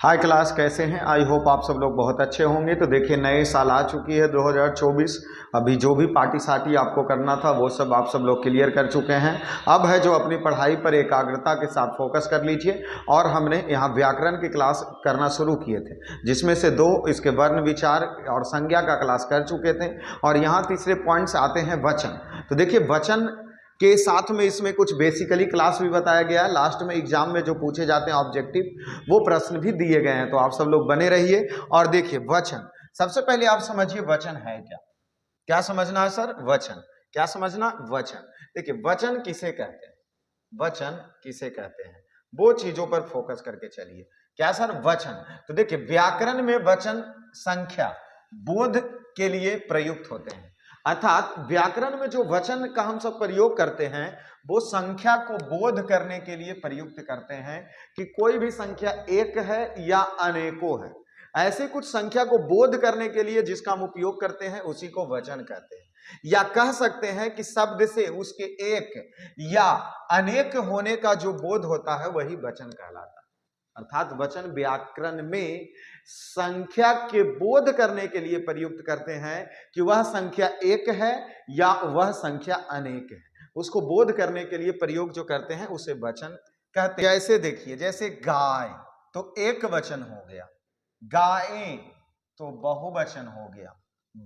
हाय class, कैसे हैं? I hope आप सब लोग बहुत अच्छे होंगे। तो देखिए, नए साल आ चुकी है 2024। अभी जो भी पार्टी सार्टी आपको करना था वो सब आप सब लोग क्लियर कर चुके हैं। अब है जो अपनी पढ़ाई पर एकाग्रता के साथ फोकस कर लीजिए। और हमने यहाँ व्याकरण की क्लास करना शुरू किए थे, जिसमें से 2 इसके वर्ण विचार और संज्ञा का क्लास कर चुके थे। और यहाँ तीसरे पॉइंट्स आते हैं वचन। तो देखिए, वचन के साथ में इसमें कुछ बेसिकली क्लास भी बताया गया है। लास्ट में एग्जाम में जो पूछे जाते हैं ऑब्जेक्टिव वो प्रश्न भी दिए गए हैं, तो आप सब लोग बने रहिए। और देखिए, वचन सबसे पहले आप समझिए वचन है क्या। क्या समझना है सर? वचन। क्या समझना? वचन। देखिए, वचन किसे कहते हैं? वचन किसे कहते हैं वो चीजों पर फोकस करके चलिए। क्या सर? वचन। तो देखिए, व्याकरण में वचन संख्या बोध के लिए प्रयुक्त होते हैं। अर्थात व्याकरण में जो वचन का हम सब प्रयोग करते हैं वो संख्या को बोध करने के लिए प्रयुक्त करते हैं कि कोई भी संख्या एक है या अनेकों है। ऐसे कुछ संख्या को बोध करने के लिए जिसका हम उपयोग करते हैं उसी को वचन कहते हैं। या कह सकते हैं कि शब्द से उसके एक या अनेक होने का जो बोध होता है वही वचन कहलाता है। अर्थात वचन व्याकरण में संख्या के बोध करने के लिए प्रयुक्त करते हैं कि वह संख्या एक है या वह संख्या अनेक है। उसको बोध करने के लिए प्रयोग जो करते हैं उसे वचन कहते हैं। जैसे देखिए, जैसे गाय तो एक वचन हो गया, गायें तो बहुवचन हो गया,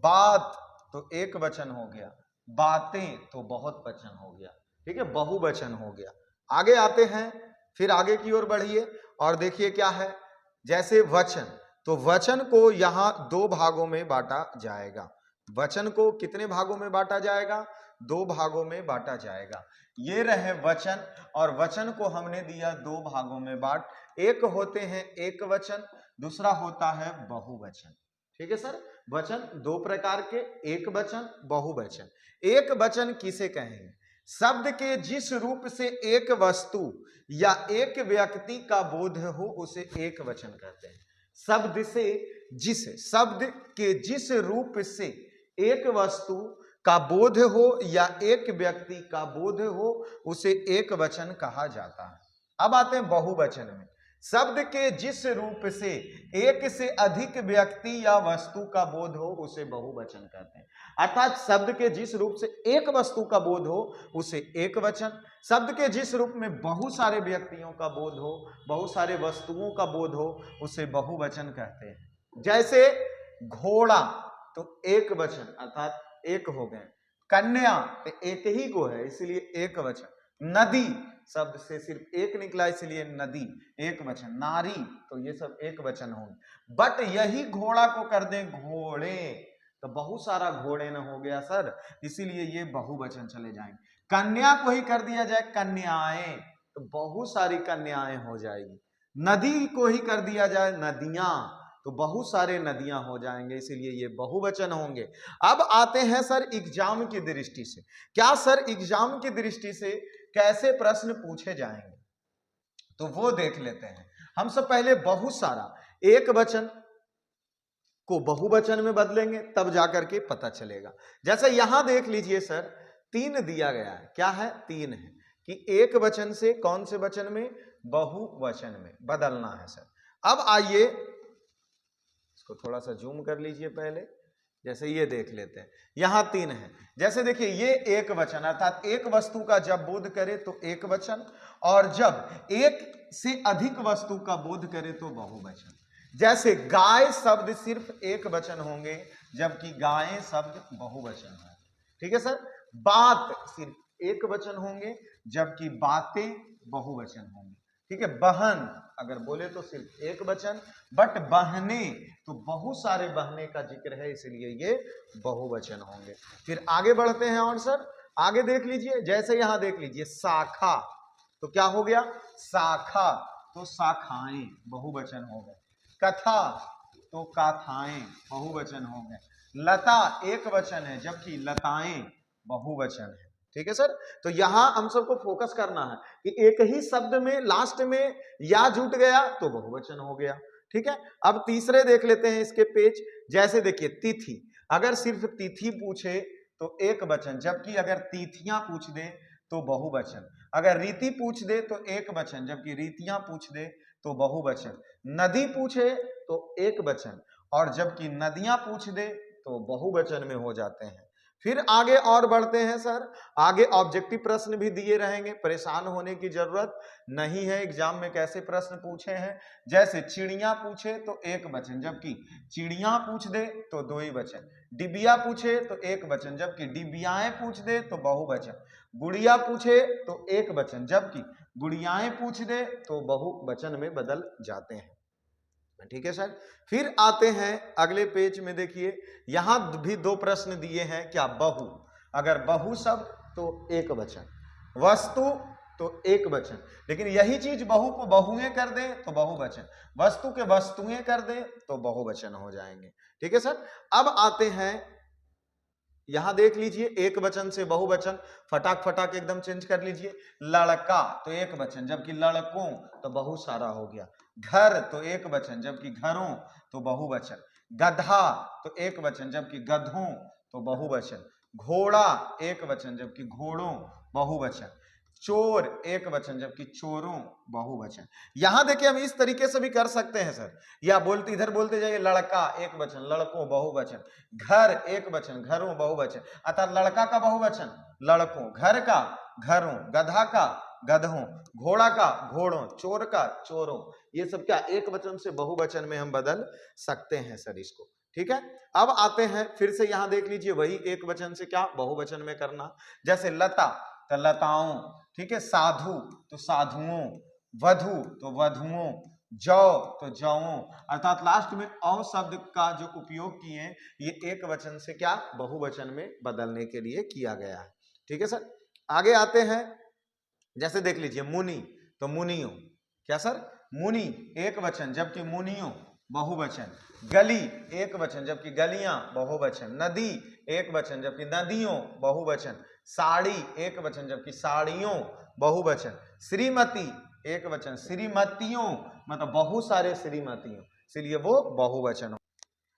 बात तो एक वचन हो गया, बातें तो बहुत वचन हो गया। ठीक है, बहुवचन हो गया। आगे आते हैं, फिर आगे की ओर बढ़िए और देखिए क्या है। जैसे वचन, तो वचन को यहां 2 भागों में बांटा जाएगा। वचन को कितने भागों में बांटा जाएगा? 2 भागों में बांटा जाएगा। ये रहे वचन, और वचन को हमने दिया 2 भागों में बांट। एक होते हैं एक वचन, दूसरा होता है बहुवचन। ठीक है सर, वचन 2 प्रकार के, एक वचन, बहुवचन। एक वचन किसे कहेंगे? शब्द के जिस रूप से एक वस्तु या एक व्यक्ति का बोध हो उसे एक वचन कहते हैं। शब्द के जिस रूप से एक वस्तु का बोध हो या एक व्यक्ति का बोध हो उसे एक वचन कहा जाता है। अब आते हैं बहुवचन में। शब्द के जिस रूप से एक से अधिक व्यक्ति या वस्तु का बोध हो उसे बहुवचन कहते हैं। अर्थात शब्द के जिस रूप से एक वस्तु का बोध हो उसे एक वचन, शब्द के जिस रूप में बहुत सारे व्यक्तियों का बोध हो, बहुत सारे वस्तुओं का बोध हो उसे बहुवचन कहते हैं। जैसे घोड़ा तो एक वचन अर्थात एक हो गए, कन्या तो एक ही को है इसलिए एक वचन, नदी शब्द से सिर्फ एक निकला इसलिए नदी एक वचन, नारी तो ये सब एक वचन होंगे। बट यही घोड़ा को कर दें घोड़े तो बहुत सारा घोड़े न हो गया सर, इसीलिए ये बहुवचन चले जाएंगे। कन्या को ही कर दिया जाए कन्याएं तो बहुत सारी कन्याएं हो जाएगी। नदी को ही कर दिया जाए नदियां तो बहुत सारे नदियां हो जाएंगे, इसीलिए ये बहुवचन होंगे। अब आते हैं सर एग्जाम की दृष्टि से। क्या सर एग्जाम की दृष्टि से कैसे प्रश्न पूछे जाएंगे तो वो देख लेते हैं। हम सब पहले बहुत सारा एक वचन को बहुवचन में बदलेंगे तब जाकर के पता चलेगा। जैसे यहां देख लीजिए सर, 3 दिया गया है। क्या है? 3 है कि एक वचन से कौन से वचन में? बहुवचन में बदलना है सर। अब आइए इसको थोड़ा सा जूम कर लीजिए पहले। जैसे ये देख लेते हैं, यहां 3 है। जैसे देखिए, ये एक वचन अर्थात एक वस्तु का जब बोध करे तो एक वचन, और जब एक से अधिक वस्तु का बोध करे तो बहुवचन। जैसे गाय शब्द सिर्फ एक वचन होंगे जबकि गायें शब्द बहुवचन है। ठीक है सर। बात सिर्फ एक वचन होंगे जबकि बातें बहुवचन होंगे। ठीक है। बहन अगर बोले तो सिर्फ एक वचन, बट बहने तो बहुत सारे बहने का जिक्र है इसलिए ये बहुवचन होंगे। फिर आगे बढ़ते हैं और सर आगे देख लीजिए। जैसे यहां देख लीजिए शाखा तो क्या हो गया? शाखा तो शाखाएं बहुवचन हो गए। कथा तो कथाएं बहुवचन हो गए। लता एक वचन है जबकि लताएं बहुवचन है। ठीक है सर। तो यहां हम सबको फोकस करना है कि एक ही शब्द में लास्ट में या जुट गया तो बहुवचन हो गया। ठीक है। अब तीसरे देख लेते हैं इसके पेज। जैसे देखिए, तिथि अगर सिर्फ तिथि पूछे तो एक वचन, जबकि अगर तिथियां पूछ दे तो बहुवचन। अगर रीति पूछ दे तो एक वचन, जबकि रीतियां पूछ दे तो बहुवचन। नदी पूछे तो एक वचन, और जबकि नदियां पूछ दे तो बहुवचन में हो जाते हैं। फिर आगे और बढ़ते हैं सर, आगे ऑब्जेक्टिव प्रश्न भी दिए रहेंगे, परेशान होने की जरूरत नहीं है। एग्जाम में कैसे प्रश्न पूछे हैं, जैसे चिड़िया पूछे तो एक वचन, जबकि चिड़िया पूछ दे तो दो ही वचन। डिबिया पूछे तो एक वचन, जबकि डिबियाएं पूछ दे तो बहुवचन। गुड़िया पूछे तो एक वचन, जबकि गुड़ियाएं पूछ दे तो बहुवचन में बदल जाते हैं। ठीक है सर। फिर आते हैं अगले पेज में, देखिए यहां भी दो प्रश्न दिए हैं। क्या बहु, अगर बहु शब्द तो एक वचन, वस्तु तो एक वचन, लेकिन यही चीज बहु को बहुएं कर दे तो बहुवचन, वस्तु के वस्तुएं कर दे तो बहुवचन हो जाएंगे। ठीक है सर। अब आते हैं, यहां देख लीजिए एक वचन से बहुवचन, फटाक फटाक एकदम चेंज कर लीजिए। लड़का तो एक वचन, जबकि लड़कों तो बहुत सारा हो गया। घर तो एक वचन, जबकि घरों तो बहुवचन। गधा तो एक वचन, जबकि गधों तो बहुवचन। घोड़ा एक वचन, जबकि घोड़ों बहुवचन। चोर एक वचन, जबकि चोरों बहुवचन। यहां देखिए हम इस तरीके से भी कर सकते हैं सर, या बोलते इधर बोलते जाइए, लड़का एक वचन, लड़कों बहुवचन। घर एक वचन, घरों बहुवचन, अर्थात लड़का का बहुवचन लड़कों, घर का घरों, गधा का गधों, घोड़ा का घोड़ों, चोर का चोरों। ये सब क्या एक वचन से बहुवचन में हम बदल सकते हैं सर इसको। ठीक है। अब आते हैं फिर से, यहां देख लीजिए वही एक वचन से क्या बहुवचन में करना, जैसे लता तो लताओं, ठीक है, साधु तो साधुओं, वधु तो वधुओं, जौ तो जौओं, अर्थात लास्ट में औ शब्द का जो उपयोग किए ये एक वचन से क्या बहुवचन में बदलने के लिए किया गया है। ठीक है सर। आगे आते हैं, जैसे देख लीजिए मुनि तो मुनियों, क्या सर, मुनि एक वचन, जबकि मुनियों बहुवचन। गली एक वचन, जबकि गलियां बहुवचन। नदी एक वचन, जबकि नदियों बहुवचन। साड़ी एक वचन, जबकि साड़ियों बहुवचन। श्रीमती एक वचन, श्रीमतियों मतलब बहुत सारे श्रीमतियों, इसलिए वो बहुवचन।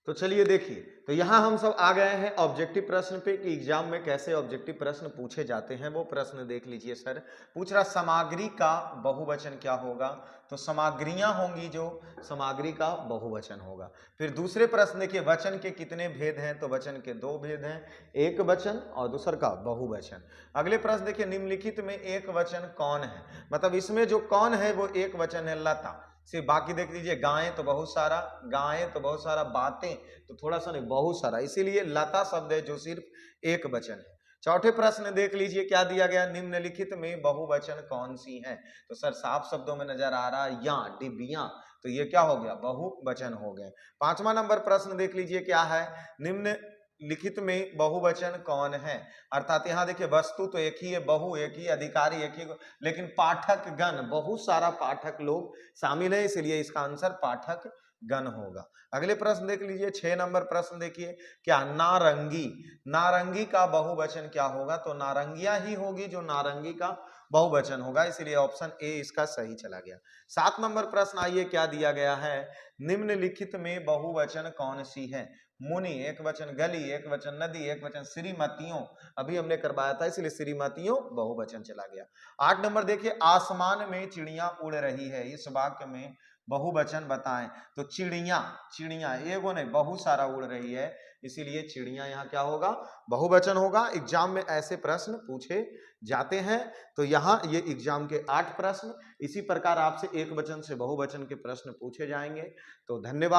तो चलिए देखिए, तो यहां हम सब आ गए हैं ऑब्जेक्टिव प्रश्न पे कि एग्जाम में कैसे ऑब्जेक्टिव प्रश्न पूछे जाते हैं। वो प्रश्न देख लीजिए सर। पूछ रहा सामग्री का बहुवचन क्या होगा, तो सामग्रियां होंगी, जो सामग्री का बहुवचन होगा। फिर दूसरे प्रश्न देखिए, वचन के कितने भेद हैं, तो वचन के दो भेद हैं, एक वचन और दूसर का बहुवचन। अगले प्रश्न देखिए, निम्नलिखित में एक वचन कौन है, मतलब इसमें जो कौन है वो एक वचन है, लता। सिर्फ बाकी देख लीजिए, गायें तो बहुत सारा, गायें तो बहुत सारा, बातें तो थोड़ा सा नहीं बहुत सारा, इसीलिए लता शब्द है जो सिर्फ एक वचन है। चौथे प्रश्न देख लीजिए क्या दिया गया, निम्नलिखित में बहुवचन कौन सी है, तो सर साफ शब्दों में नजर आ रहा है या डिबिया, तो ये क्या हो गया बहुवचन हो गए। पांचवा नंबर प्रश्न देख लीजिए क्या है, निम्न लिखित में बहुवचन कौन है, अर्थात यहाँ देखिए वस्तु तो एक ही है, बहु एक ही, अधिकारी एक ही, लेकिन पाठक गण बहुत सारा पाठक लोग शामिल है, इसलिए इसका आंसर पाठक गण होगा। अगले प्रश्न देख लीजिए, 6 नंबर प्रश्न देखिए, क्या नारंगी, नारंगी का बहुवचन क्या होगा, तो नारंगियां ही होगी जो नारंगी का बहुवचन होगा, इसलिए ऑप्शन ए इसका सही चला गया। 7 नंबर प्रश्न आइए क्या दिया गया है, निम्नलिखित में बहुवचन कौन सी है, मुनि एक वचन, गली एक वचन, नदी एक वचन, श्रीमतियों अभी हमने करवाया था इसलिए श्रीमतियों बहुवचन चला गया। 8 नंबर देखिए, आसमान में चिड़िया उड़ रही है, इस वाक्य में बहुवचन बताएं, तो चिड़िया, चिड़िया एगो नहीं बहुत सारा उड़ रही है, इसीलिए चिड़िया यहाँ क्या होगा बहुवचन होगा। एग्जाम में ऐसे प्रश्न पूछे जाते हैं। तो यहाँ ये एग्जाम के 8 प्रश्न, इसी प्रकार आपसे एक वचन से बहुवचन के प्रश्न पूछे जाएंगे। तो धन्यवाद।